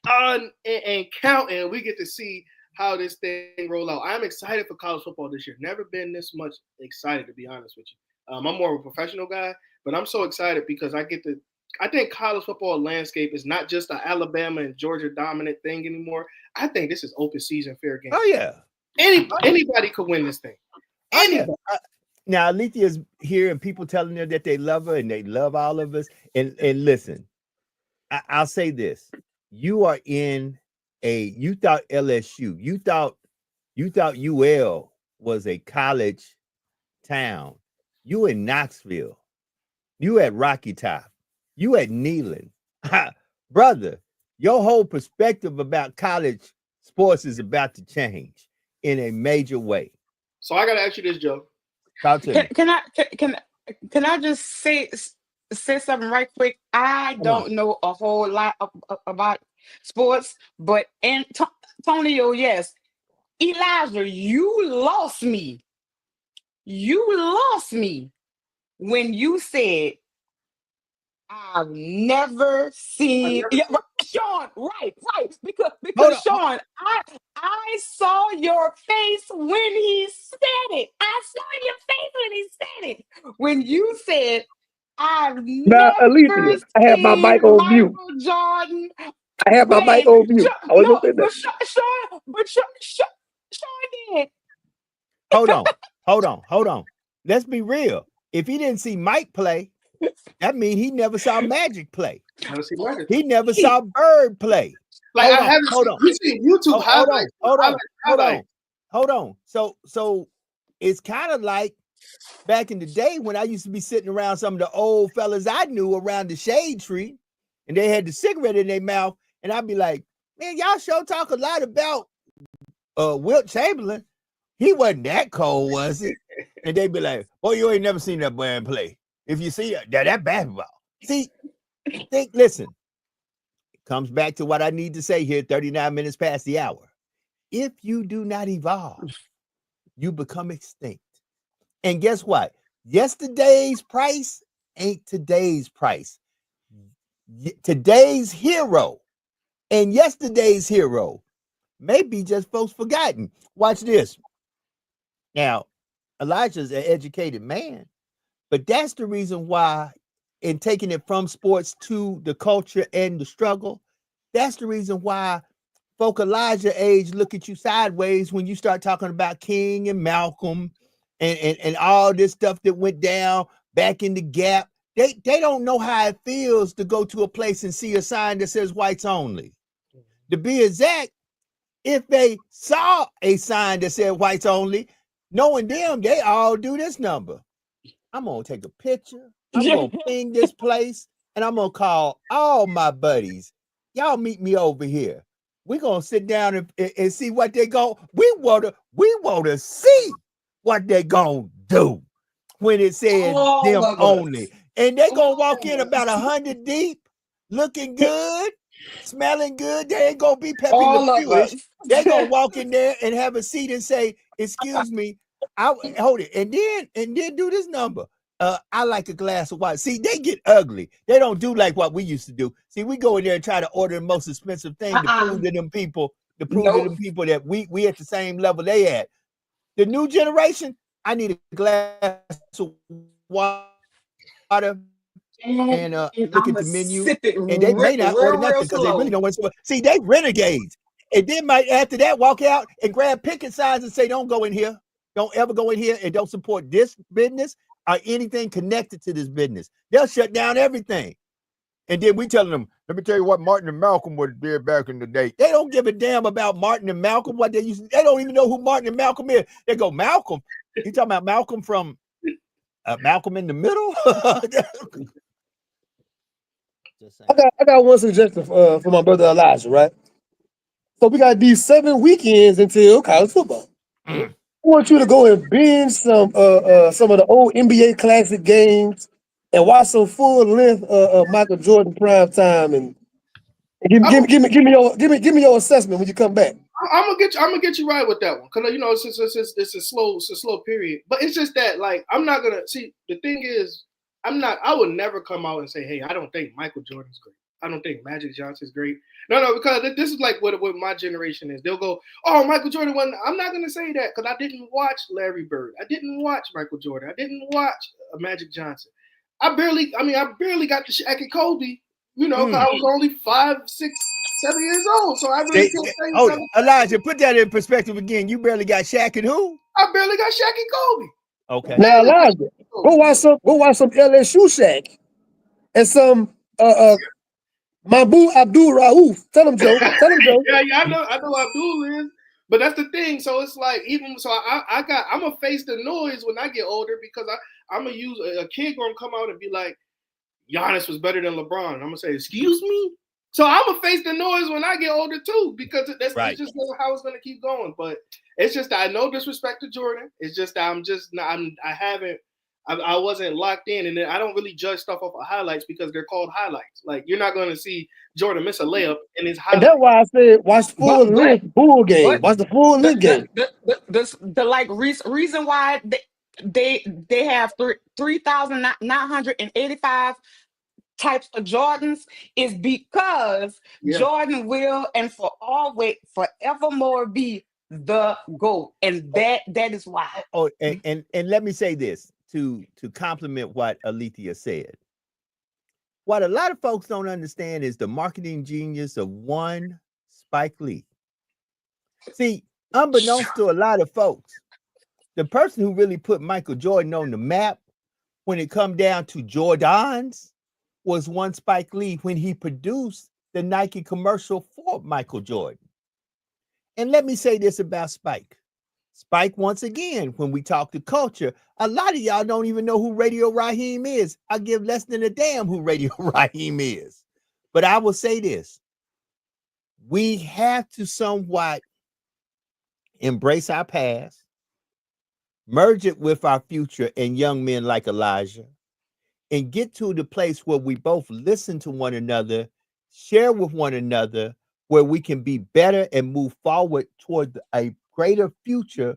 on and counting. We get to see how this thing roll out. I'm excited for college football this year. Never been this much excited, to be honest with you. I'm more of a professional guy, but I'm so excited because I think college football landscape is not just an Alabama and Georgia dominant thing anymore. I think this is open season, fair game. Oh yeah, anybody could win this thing. Anybody. Now Alethea's here, and people telling her that they love her and they love all of us. And listen, I'll say this: you are in you thought LSU, you thought UL was a college town. You in Knoxville, you at Rocky Top, you at Neyland. Brother, your whole perspective about college sports is about to change in a major way. So I gotta ask you this, Joe. Can I just say something right quick? I don't know a whole lot about sports, but Antonio, yes, Elijah, you lost me You lost me when you said, I've never seen Sean, right, Hold because on. Sean, I saw your face when he said it. I saw your face when he said it. When you said, I've Now, never Alicia, I had my seen mic on mute. Michael Jordan I had my mic playing. on mute. I wasn't No, gonna say but that. Sean did. Hold on. Let's be real. If he didn't see Mike play, that means he never saw Magic play. Never seen Magic. He never saw Bird play. Like Hold I on, haven't hold seen, on. we've seen YouTube Hold on. So it's kind of like back in the day when I used to be sitting around some of the old fellas I knew around the shade tree, and they had the cigarette in their mouth, and I'd be like, man, y'all sure talk a lot about Wilt Chamberlain. He wasn't that cold, was it? And they'd be like, oh, you ain't never seen that man play. If you see that basketball. See, listen, it comes back to what I need to say here, 39 minutes past the hour. If you do not evolve, you become extinct. And guess what? Yesterday's price ain't today's price. Today's hero and yesterday's hero may be just folks forgotten. Watch this. Now, Elijah's an educated man, but that's the reason why, in taking it from sports to the culture and the struggle, that's the reason why folk Elijah age look at you sideways when you start talking about King and Malcolm and all this stuff that went down back in the Gap. They don't know how it feels to go to a place and see a sign that says whites only. To be exact, if they saw a sign that said whites only, knowing them, they all do this number. I'm going to take a picture. I'm going to ping this place, and I'm going to call all my buddies. Y'all meet me over here. We're going to sit down and see what they go. We want to see what they going to do when it says them only. And they going to walk in about 100 deep, looking good, smelling good. They ain't going to be Pepe Le Pewish. They're going to walk in there and have a seat and say, excuse me, hold it. And then do this number. I like a glass of wine. See, they get ugly. They don't do like what we used to do. See, we go in there and try to order the most expensive thing to prove to them people, to them people that we at the same level they at. The new generation, I need a glass of water and look at the menu. And they may not order nothing because they really don't want to. See, they renegades. And then might after that walk out and grab picket signs and say, don't go in here. Don't ever go in here and don't support this business or anything connected to this business. They'll shut down everything. And then we telling them, let me tell you what Martin and Malcolm would have did back in the day. They don't give a damn about Martin and Malcolm, what they used to, they don't even know who Martin and Malcolm is. They go, Malcolm? You talking about Malcolm from Malcolm in the Middle? I got one suggestion for my brother Elijah, right? So we got these 7 weekends until college football. I want you to go and binge some of the old NBA classic games and watch some full length Michael Jordan prime time and give me your assessment when you come back. I'm gonna get you right with that one, because you know it's a slow period. But it's just that, like, I'm not gonna see. The thing is, I would never come out and say, hey, I don't think Michael Jordan's great. I don't think Magic Johnson's great. No, because this is like what my generation is. They'll go, oh, Michael Jordan wasn't. I'm not gonna say that because I didn't watch Larry Bird. I didn't watch Michael Jordan. I didn't watch Magic Johnson. I barely got to Shaq and Kobe. You know, I was only 5, 6, 7 years old. So I really can't say. Hold on, Elijah, put that in perspective again. You barely got Shaq and who? I barely got Shaq and Kobe. Okay. Now, Elijah, go watch some LSU Shaq and some Mahmoud Abdul Rauf. Tell him, Joe. Yeah, I know Abdul is. But that's the thing. So it's like, even so, I'm gonna face the noise when I get older, because I'm gonna use a kid gonna come out and be like, Giannis was better than LeBron. I'm gonna say, excuse me. So I'm gonna face the noise when I get older too, because that's just how it's gonna keep going. But it's just that I no disrespect to Jordan. It's just that I wasn't locked in, and then I don't really judge stuff off of highlights because they're called highlights. Like, you're not going to see Jordan miss a layup in his highlights. And that's why I said watch the full length bull game. Watch the full length game. The reason why they have 3,985 types of Jordans is because Yeah. Jordan will and for always forevermore be the GOAT. And that is why. Oh, and let me say this to compliment what Alethea said. What a lot of folks don't understand is the marketing genius of one Spike Lee. See, unbeknownst to a lot of folks, the person who really put Michael Jordan on the map when it come down to Jordans was one Spike Lee when he produced the Nike commercial for Michael Jordan. And let me say this about Spike. Spike, once again, when we talk to culture, a lot of y'all don't even know who Radio Raheem is. I give less than a damn who Radio Raheem is. But I will say this. We have to somewhat embrace our past, merge it with our future and young men like Elijah, and get to the place where we both listen to one another, share with one another, where we can be better and move forward toward a greater future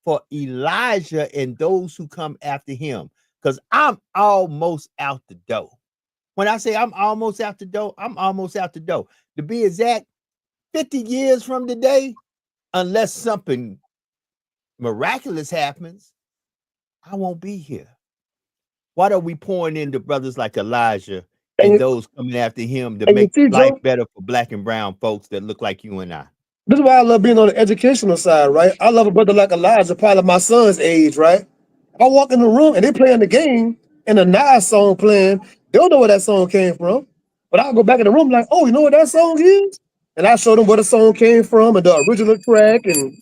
for Elijah and those who come after him. Because I'm almost out the door. When I say I'm almost out the door, I'm almost out the door. To be exact, 50 years from today, unless something miraculous happens, I won't be here. What are we pouring into brothers like Elijah and those coming after him to make life better for black and brown folks that look like you and I? This is why I love being on the educational side, right? I love a brother like Elijah, probably my son's age, right? I walk in the room and they playing the game and a Nas song playing. They don't know where that song came from. But I'll go back in the room like, oh, you know what that song is? And I show them where the song came from and the original track. And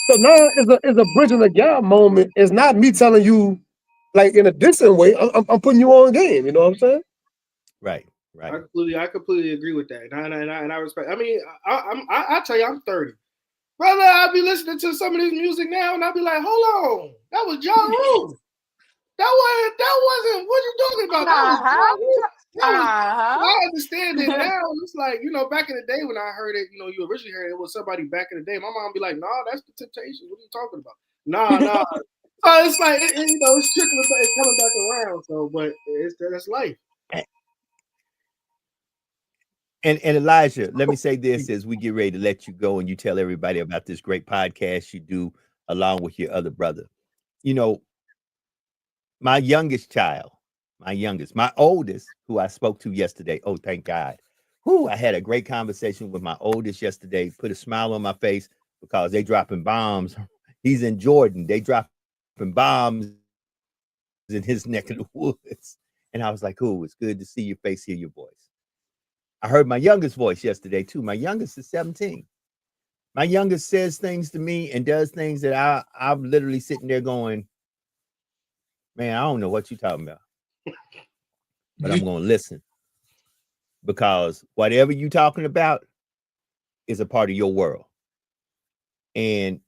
so now it's a bridging the gap moment. It's not me telling you like in a distant way. I'm putting you on game. You know what I'm saying? Right. Right. I completely agree with that, and I respect. I mean, I tell you, I'm 30, brother. I'll be listening to some of this music now, and I'll be like, hold on, that was Ja Rule. That wasn't what you talking about. That was Ja Rule. I understand it now. It's like, you know, back in the day when I heard it, you know, you originally heard it was somebody back in the day. My mom be like, nah, that's the Temptations. What are you talking about? Nah. So it's like, you know, it's trickling, it's coming back around. So, but that's life. And Elijah, let me say this as we get ready to let you go and you tell everybody about this great podcast you do along with your other brother. You know, my oldest, who I spoke to yesterday. Oh, thank God. I had a great conversation with my oldest yesterday, put a smile on my face because they dropping bombs. He's in Jordan. They dropping bombs in his neck of the woods. And I was like, oh, it's good to see your face, hear your voice. I heard my youngest voice yesterday too. My youngest is 17. My youngest says things to me and does things that I'm literally sitting there going, man, I don't know what you're talking about. But I'm going to listen. Because whatever you're talking about is a part of your world. And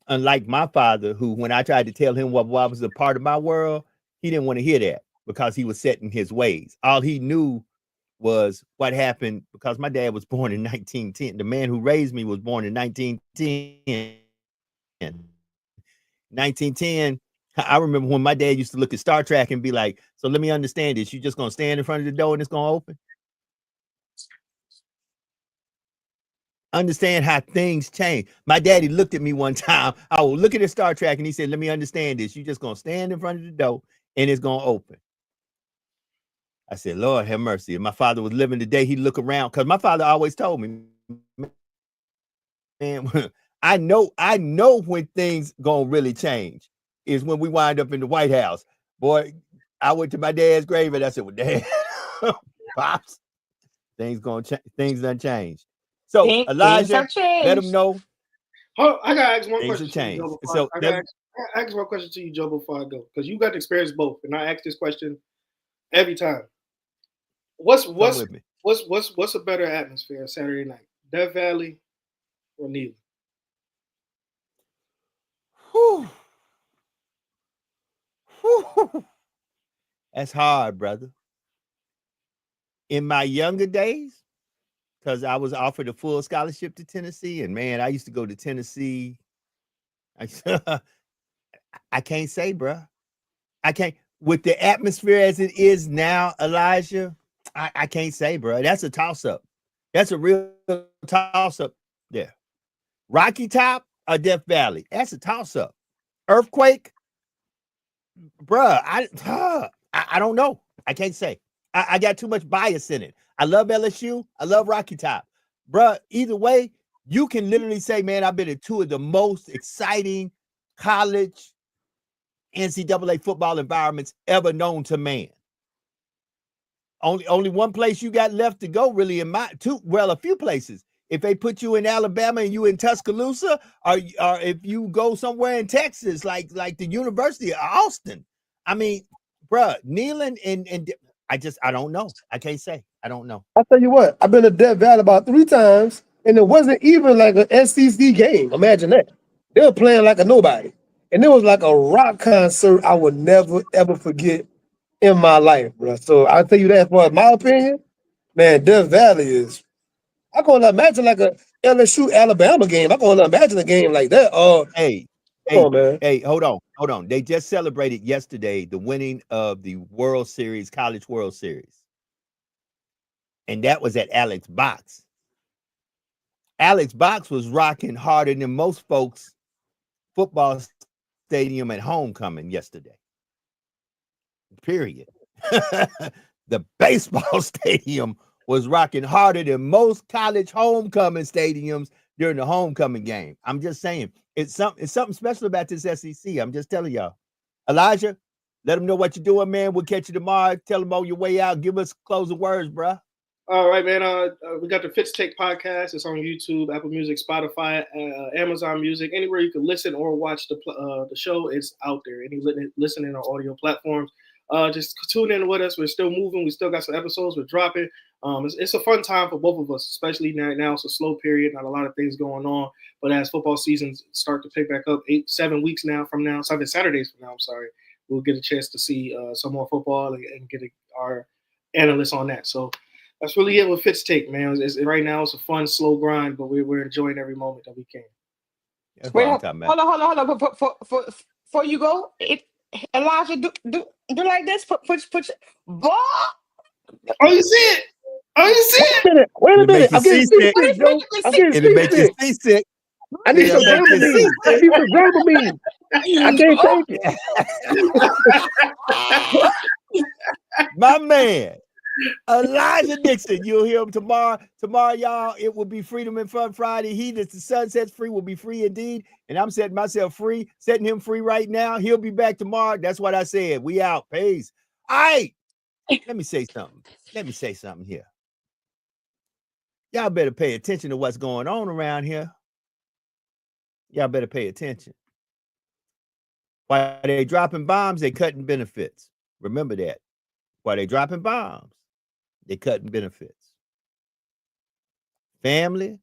unlike my father, who when I tried to tell him what was a part of my world, he didn't want to hear that because he was set in his ways. All he knew was what happened because my dad was born in 1910. The man who raised me was born in 1910. 1910, I remember when my dad used to look at Star Trek and be like, so let me understand this. You just going to stand in front of the door and it's going to open? Understand how things change. My daddy looked at me one time. I was looking at Star Trek and he said, let me understand this. You just going to stand in front of the door and it's going to open. I said, Lord, have mercy. If my father was living today, he'd look around because my father always told me, man, I know when things gonna really change is when we wind up in the White House. Boy, I went to my dad's grave and I said, well, Dad, Pops, things done changed. So Elijah, let them know. Oh, I gotta ask one things question. Have changed. I gotta ask one question to you, Joe, before I go, because you got to experience both, and I ask this question every time. What's a better atmosphere Saturday night, Death Valley or Neyland? That's hard, brother. In my younger days, because I was offered a full scholarship to Tennessee, and man, I used to go to Tennessee. I can't say, bro. I can't with the atmosphere as it is now, Elijah. I can't say, bro. That's a toss up. That's a real toss up. Yeah, Rocky Top or Death Valley. That's a toss up. Earthquake, bruh. I don't know. I can't say. I got too much bias in it. I love LSU. I love Rocky Top, bruh. Either way, you can literally say, man, I've been in two of the most exciting college NCAA football environments ever known to man. Only one place you got left to go, really, in a few places. If they put you in Alabama and you in Tuscaloosa, or if you go somewhere in Texas, like the University of Austin. I mean, bruh, Neyland and I don't know. I can't say. I don't know. I'll tell you what, I've been to Death Valley about 3 times, and it wasn't even like an SEC game. Imagine that. They were playing like a nobody. And it was like a rock concert I would never, ever forget in my life, bro. So I'll tell you that, for my opinion, man, Death Valley is, I can only imagine like a LSU Alabama game. I can only imagine a game like that. Hey, on, man. Hey, hold on. They just celebrated yesterday the winning of the World Series, College World Series. And that was at Alex Box. Alex Box was rocking harder than most folks' football stadium at homecoming yesterday. Period. The baseball stadium was rocking harder than most college homecoming stadiums during the homecoming game. I'm just saying, it's something special about this SEC. I'm just telling y'all. Elijah, let them know what you're doing, man. We'll catch you tomorrow. Tell them on your way out. Give us closing words, bro. All right, man. We got the Fitz Take podcast. It's on YouTube, Apple Music, Spotify, Amazon Music, anywhere you can listen or watch the show. It's out there. Any listening on audio platforms. Just tune in with us. We're still moving. We still got some episodes. We're dropping. It's a fun time for both of us, especially now. It's a slow period, not a lot of things going on. But as football seasons start to pick back up, 7 weeks now from now, 7 Saturdays from now, I'm sorry, we'll get a chance to see some more football and get our analysts on that. So that's really it with Fitz Take, man. Right now, it's a fun, slow grind, but we're enjoying every moment that we can. That's Wait, what I'm hold talking about. on. Before you go, Elijah, do like this. Put boy. Oh, you see it? Oh, you see it? Wait a It'll make minute. you I'm getting seasick. seasick, Joe. I'm getting It'll make you seasick. seasick. I need some It'll make you Dramamine. I need some Dramamine. I can't take it. My man, Elijah Dixon. You'll hear him tomorrow. Tomorrow, y'all, it will be Freedom and Fun Friday. He that the sun sets free will be free indeed. And I'm setting myself free, setting him free right now. He'll be back tomorrow. That's what I said. We out. Peace. All right. Let me say something here. Y'all better pay attention to what's going on around here. Y'all better pay attention. While they dropping bombs, they cutting benefits. Remember that. While they dropping bombs, they cutting benefits. Family,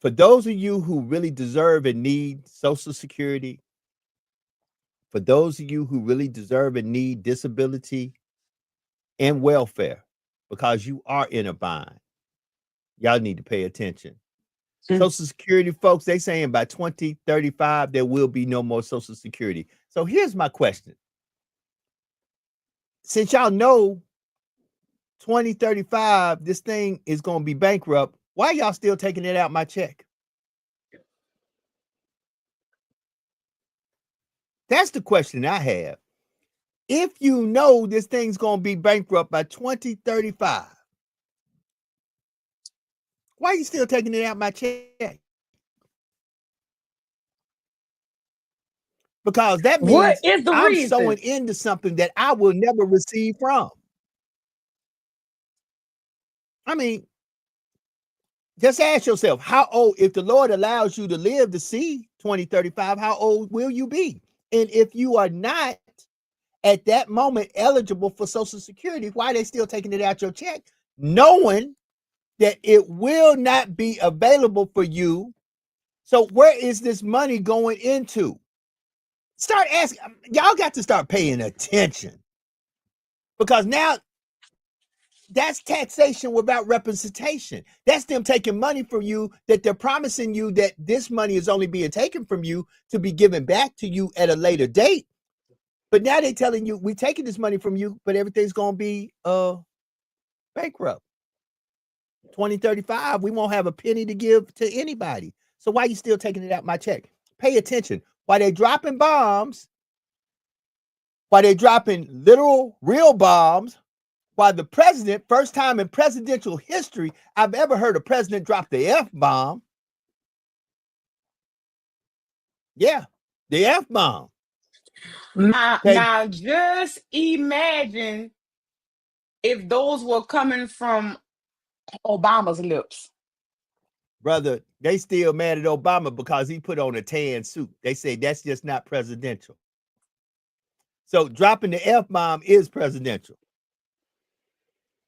for those of you who really deserve and need Social Security, for those of you who really deserve and need disability and welfare, because you are in a bind, y'all need to pay attention. Social Security folks, they saying by 2035, there will be no more Social Security. So here's my question. Since y'all know 2035, this thing is going to be bankrupt, why y'all still taking it out my check? That's the question I have. If you know this thing's going to be bankrupt by 2035, why are you still taking it out my check? Because that means What is the I'm reason? sewing into something that I will never receive from. I mean, just ask yourself, how old, if the Lord allows you to live to see 2035, how old will you be? And if you are not at that moment eligible for Social Security, why are they still taking it out your check? Knowing that it will not be available for you. So where is this money going into? Start asking. Y'all got to start paying attention. Because now That's taxation without representation. That's them taking money from you that they're promising you that this money is only being taken from you to be given back to you at a later date. But now they're telling you, we're taking this money from you, but everything's going to be bankrupt. 2035, we won't have a penny to give to anybody. So why are you still taking it out my check? Pay attention. While they're dropping bombs, while they're dropping literal, real bombs, while the president, first time in presidential history I've ever heard a president drop the F-bomb. Yeah, the F-bomb. Now just imagine if those were coming from Obama's lips. Brother, they still mad at Obama because he put on a tan suit. They say that's just not presidential. So dropping the F-bomb is presidential.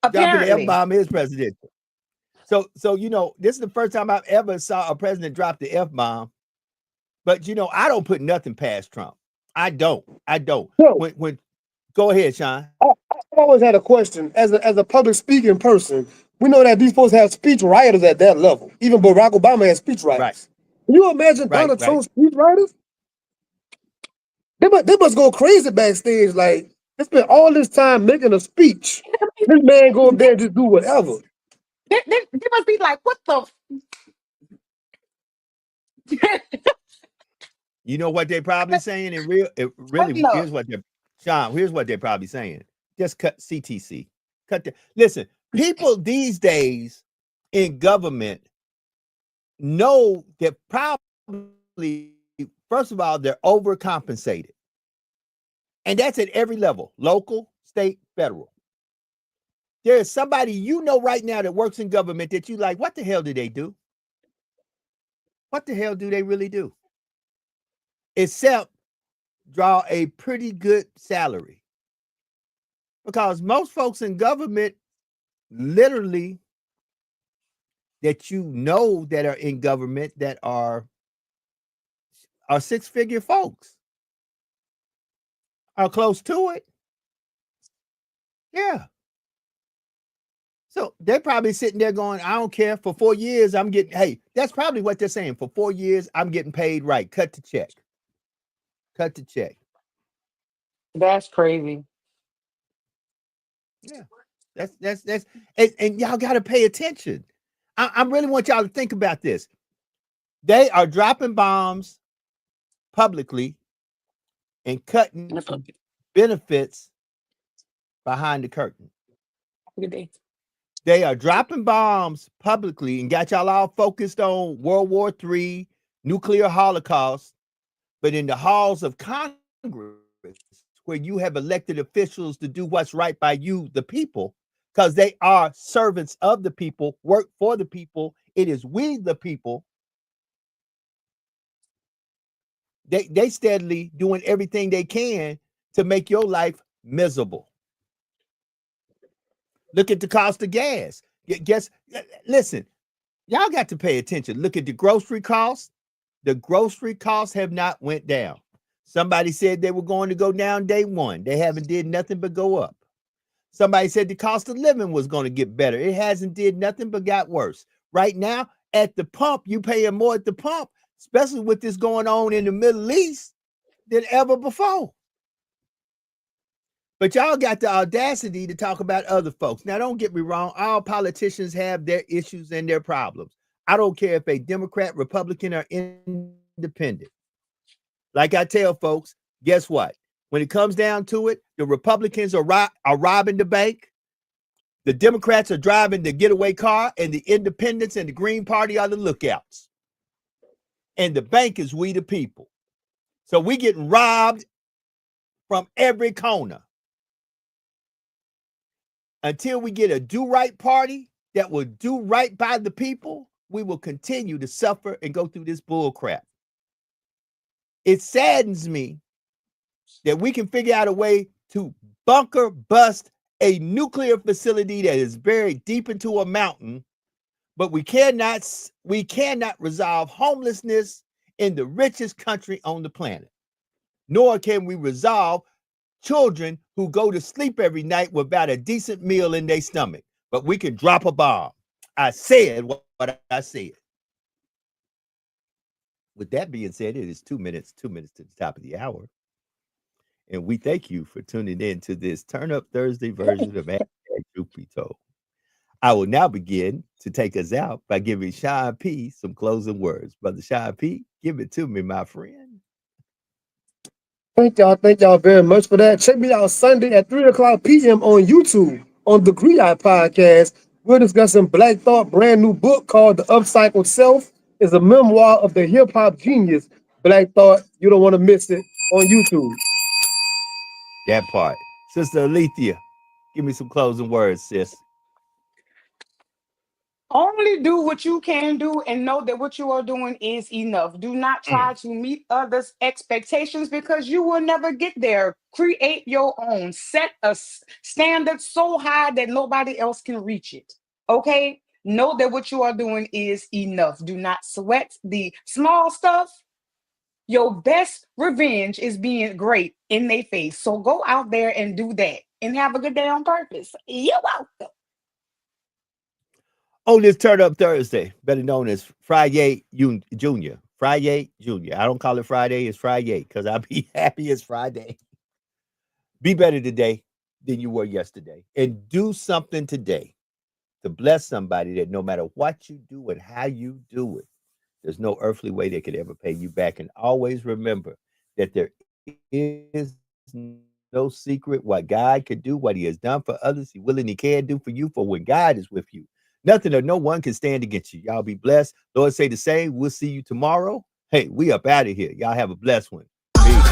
Apparently. Dropping the F-bomb is presidential. So you know, this is the first time I've ever saw a president drop the F-bomb. But you know, I don't put nothing past Trump. I don't. No. When go ahead, Sean. I always had a question. As a public speaking person, we know that these folks have speech writers at that level. Even Barack Obama has speech writers. Right. Can you imagine Donald Trump's speech writers? They must go crazy backstage. Like, they spent all this time making a speech. This man go up there and just do whatever. They must be like, what the? You know what they're probably saying? Here's what they're probably saying. Just cut CTC. Listen, people these days in government know that probably, first of all, they're overcompensated. And that's at every level, local, state, federal. There is somebody you know right now that works in government that you like, what the hell do they do? What the hell do they really do? Except draw a pretty good salary. Because most folks in government, literally, that you know that are in government that are six-figure folks, are close to it. Yeah. So they're probably sitting there going, I don't care. For 4 years, I'm getting, hey, that's probably what they're saying. For 4 years, I'm getting paid right. Cut the check. Cut the check. That's crazy. Yeah. That's and y'all got to pay attention. I really want y'all to think about this. They are dropping bombs publicly and cutting benefits behind the curtain. Good day. They are dropping bombs publicly and got y'all all focused on World War III, nuclear holocaust, but in the halls of Congress, where you have elected officials to do what's right by you, the people, because they are servants of the people, work for the people. It is we, the people. They steadily doing everything they can to make your life miserable. Look at the cost of gas. Listen, y'all got to pay attention. Look at the grocery costs. The grocery costs have not went down. Somebody said they were going to go down day one. They haven't did nothing but go up. Somebody said the cost of living was going to get better. It hasn't did nothing but got worse. Right now, at the pump, you paying more at the pump, especially with this going on in the Middle East, than ever before. But y'all got the audacity to talk about other folks. Now, don't get me wrong. All politicians have their issues and their problems. I don't care if a Democrat, Republican, or independent. Like I tell folks, guess what? When it comes down to it, the Republicans are robbing the bank. The Democrats are driving the getaway car, and the independents and the Green Party are the lookouts. And the bank is we the people. So we getting robbed from every corner. Until we get a do-right party that will do right by the people, we will continue to suffer and go through this bull crap. It saddens me that we can figure out a way to bunker bust a nuclear facility that is buried deep into a mountain, but we cannot resolve homelessness in the richest country on the planet. Nor can we resolve children who go to sleep every night without a decent meal in their stomach. but we can drop a bomb. I said what I said. With that being said, it is 2 minutes to the top of the hour. And we thank you for tuning in to this Turn Up Thursday version of Truth Be Told. I will now begin to take us out by giving Sean P some closing words. Brother Sean P, give it to me, my friend. Thank y'all very much for that. Check me out Sunday at 3:00 p.m. on YouTube on the Griot Podcast. We're discussing Black Thought brand new book called The Upcycled Self. It's a memoir of the hip hop genius Black Thought. You don't want to miss it on YouTube. That part. Sister Alethea, give me some closing words, sis. Only do what you can do and know that what you are doing is enough. Do not try to meet others' expectations because you will never get there. Create your own. Set a standard so high that nobody else can reach it. Okay? Know that what you are doing is enough. Do not sweat the small stuff. Your best revenge is being great in their face. So go out there and do that and have a good day on purpose. You're welcome. On this Turn Up Thursday, better known as Friday Junior. Friday Junior. I don't call it Friday, it's Friday because I'll be happy it's Friday. Be better today than you were yesterday. And do something today to bless somebody that no matter what you do and how you do it, there's no earthly way they could ever pay you back. And always remember that there is no secret what God could do, what he has done for others, he will and he can do for you. For when God is with you, nothing or no one can stand against you. Y'all be blessed. Lord say the same. We'll see you tomorrow. Hey, we up out of here. Y'all have a blessed one. Peace.